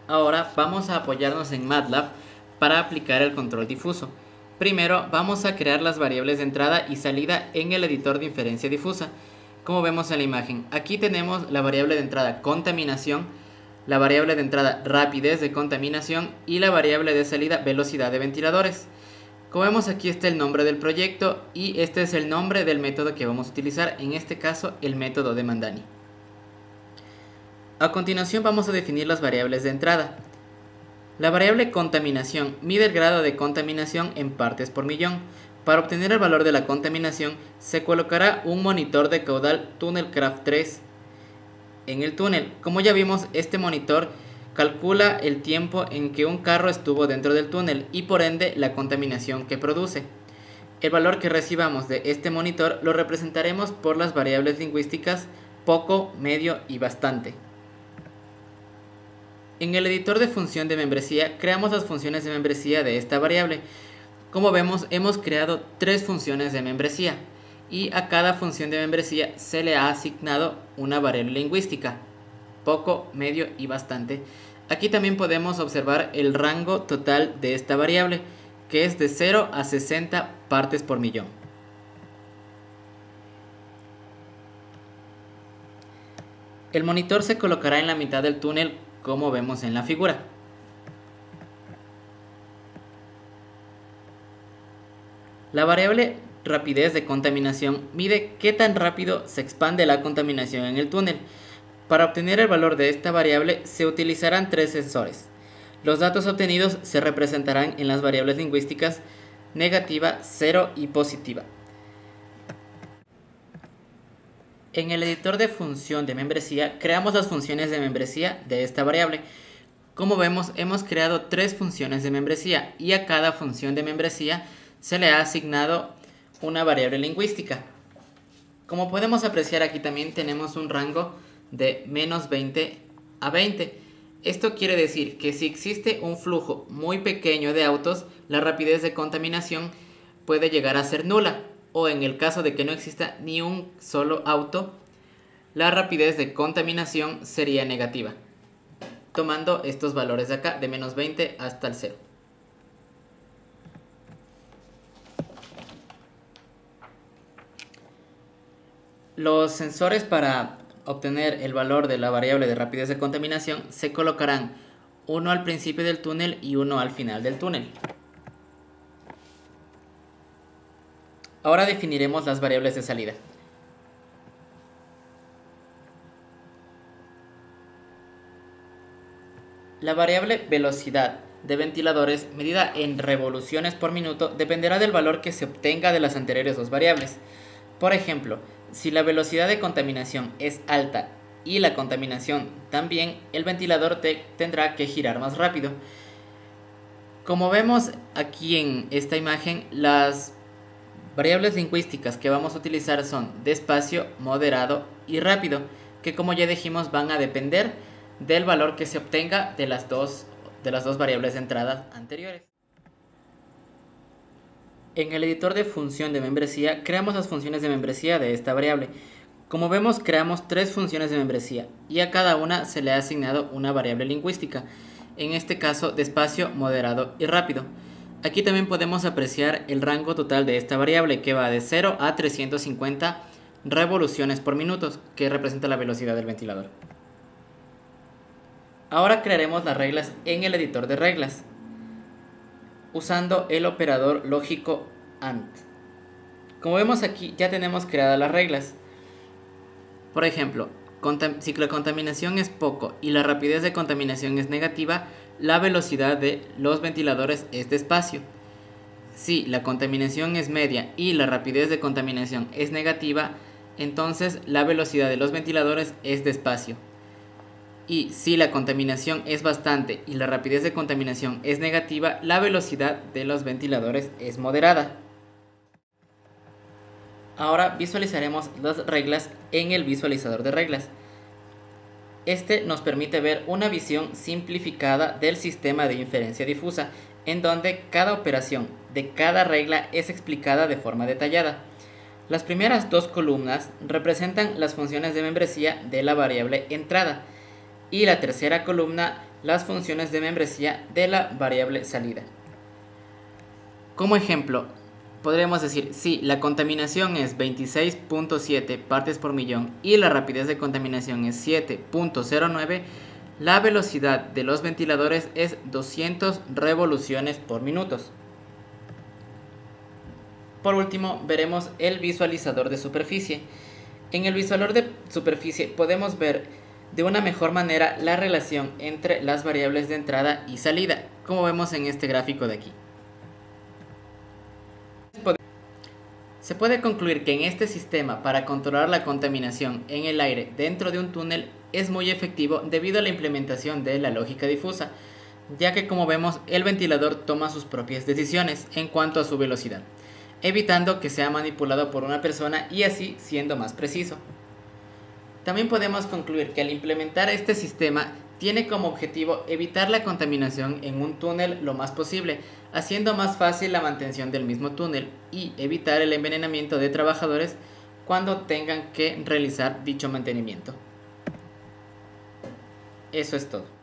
Ahora vamos a apoyarnos en MATLAB para aplicar el control difuso. Primero vamos a crear las variables de entrada y salida en el editor de inferencia difusa. Como vemos en la imagen, aquí tenemos la variable de entrada contaminación, la variable de entrada rapidez de contaminación y la variable de salida velocidad de ventiladores. Como vemos, aquí está el nombre del proyecto y este es el nombre del método que vamos a utilizar, en este caso el método de Mandani. A continuación vamos a definir las variables de entrada. La variable contaminación mide el grado de contaminación en partes por millón. Para obtener el valor de la contaminación se colocará un monitor de caudal TunnelCraft 3 en el túnel. Como ya vimos, este monitor calcula el tiempo en que un carro estuvo dentro del túnel y por ende la contaminación que produce. El valor que recibamos de este monitor lo representaremos por las variables lingüísticas poco, medio y bastante. En el editor de función de membresía creamos las funciones de membresía de esta variable. Como vemos, hemos creado 3 funciones de membresía y a cada función de membresía se le ha asignado una variable lingüística, poco, medio y bastante. Aquí también podemos observar el rango total de esta variable, que es de 0 a 60 partes por millón. El monitor se colocará en la mitad del túnel, como vemos en la figura. La variable rapidez de contaminación mide qué tan rápido se expande la contaminación en el túnel. Para obtener el valor de esta variable se utilizarán 3 sensores. Los datos obtenidos se representarán en las variables lingüísticas negativa, 0 y positiva. En el editor de función de membresía creamos las funciones de membresía de esta variable. Como vemos, hemos creado 3 funciones de membresía y a cada función de membresía se le ha asignado una variable lingüística. Como podemos apreciar, aquí también tenemos un rango de menos 20 a 20. Esto quiere decir que si existe un flujo muy pequeño de autos, la rapidez de contaminación puede llegar a ser nula, o en el caso de que no exista ni un solo auto, la rapidez de contaminación sería negativa, tomando estos valores de acá, de menos 20 hasta el 0. Los sensores para obtener el valor de la variable de rapidez de contaminación se colocarán uno al principio del túnel y uno al final del túnel. Ahora definiremos las variables de salida. La variable velocidad de ventiladores, medida en revoluciones por minuto, dependerá del valor que se obtenga de las anteriores 2 variables. Por ejemplo, si la velocidad de contaminación es alta y la contaminación también, el ventilador tendrá que girar más rápido. Como vemos aquí en esta imagen, las variables lingüísticas que vamos a utilizar son despacio, moderado y rápido, que como ya dijimos van a depender del valor que se obtenga de las dos variables de entrada anteriores. En el editor de función de membresía creamos las funciones de membresía de esta variable. Como vemos, creamos 3 funciones de membresía y a cada una se le ha asignado una variable lingüística, en este caso despacio, moderado y rápido. Aquí también podemos apreciar el rango total de esta variable, que va de 0 a 350 revoluciones por minuto, que representa la velocidad del ventilador. Ahora crearemos las reglas en el editor de reglas, usando el operador lógico AND. Como vemos aquí, ya tenemos creadas las reglas. Por ejemplo, si la contaminación es poco y la rapidez de contaminación es negativa, la velocidad de los ventiladores es despacio. Si la contaminación es media y la rapidez de contaminación es negativa, entonces la velocidad de los ventiladores es despacio. Y si la contaminación es bastante y la rapidez de contaminación es negativa, la velocidad de los ventiladores es moderada. Ahora visualizaremos las reglas en el visualizador de reglas. Este nos permite ver una visión simplificada del sistema de inferencia difusa, en donde cada operación de cada regla es explicada de forma detallada. Las primeras 2 columnas representan las funciones de membresía de la variable entrada y la tercera columna las funciones de membresía de la variable salida. Como ejemplo, podríamos decir, si la contaminación es 26.7 partes por millón y la rapidez de contaminación es 7.09, la velocidad de los ventiladores es 200 revoluciones por minuto. Por último, veremos el visualizador de superficie. En el visualizador de superficie podemos ver de una mejor manera la relación entre las variables de entrada y salida, como vemos en este gráfico de aquí. Se puede concluir que en este sistema para controlar la contaminación en el aire dentro de un túnel es muy efectivo debido a la implementación de la lógica difusa, ya que como vemos el ventilador toma sus propias decisiones en cuanto a su velocidad, evitando que sea manipulado por una persona y así siendo más preciso. También podemos concluir que al implementar este sistema tiene como objetivo evitar la contaminación en un túnel lo más posible, haciendo más fácil la mantención del mismo túnel y evitar el envenenamiento de trabajadores cuando tengan que realizar dicho mantenimiento. Eso es todo.